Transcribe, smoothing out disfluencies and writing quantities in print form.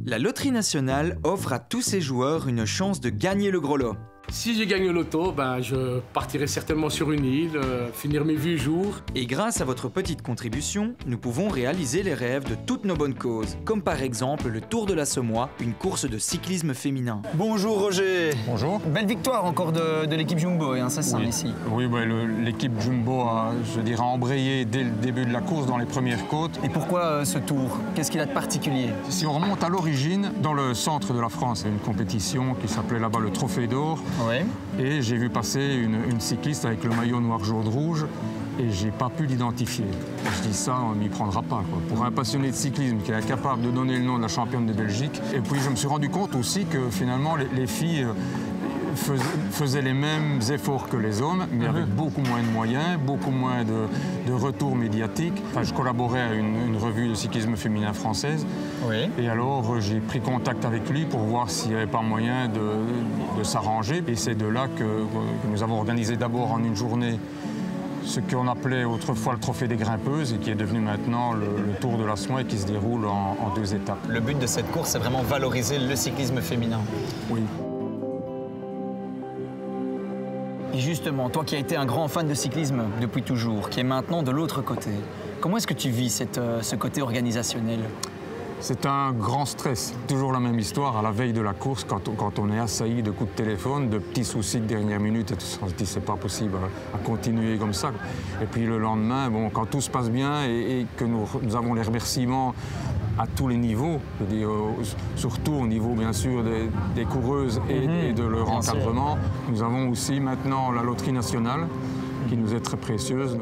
La Loterie Nationale offre à tous ses joueurs une chance de gagner le gros lot. Si j'ai gagné au loto, je partirai certainement sur une île, finir mes vieux jours. Et grâce à votre petite contribution, nous pouvons réaliser les rêves de toutes nos bonnes causes, comme par exemple le Tour de la Semois, une course de cyclisme féminin. Bonjour Roger. Bonjour. Belle victoire encore de l'équipe Jumbo, hein, c'est ça ici. Oui, l'équipe Jumbo a, embrayé dès le début de la course dans les premières côtes. Et pourquoi ce tour? Qu'est-ce qu'il a de particulier? Si on remonte à l'origine, dans le centre de la France, il y a une compétition qui s'appelait là-bas le Trophée d'Or. Oui. Et j'ai vu passer une cycliste avec le maillot noir, jaune, rouge. Et j'ai pas pu l'identifier. Je dis ça, on m'y prendra pas, quoi. Pour un passionné de cyclisme qui est incapable de donner le nom de la championne de Belgique. Et puis je me suis rendu compte aussi que finalement les filles faisaient les mêmes efforts que les hommes, mais avec beaucoup moins de moyens, beaucoup moins de retours médiatiques. Enfin, je collaborais à une revue de cyclisme féminin française. Oui. Et alors j'ai pris contact avec lui pour voir s'il n'y avait pas moyen de s'arranger. Et c'est de là que nous avons organisé d'abord en une journée ce qu'on appelait autrefois le Trophée des grimpeuses et qui est devenu maintenant le Tour de la Semois et qui se déroule en 2 étapes. Le but de cette course, c'est vraiment valoriser le cyclisme féminin. Oui. Et justement, toi qui as été un grand fan de cyclisme depuis toujours, qui est maintenant de l'autre côté, comment est-ce que tu vis ce côté organisationnel? C'est un grand stress. Toujours la même histoire à la veille de la course, quand on est assailli de coups de téléphone, de petits soucis de dernière minute, et tout ça, on se dit c'est pas possible à continuer comme ça. Et puis le lendemain, quand tout se passe bien et que nous avons les remerciements à tous les niveaux, je veux dire, surtout au niveau bien sûr des coureuses et de leur encadrement, nous avons aussi maintenant la Loterie Nationale qui nous est très précieuse.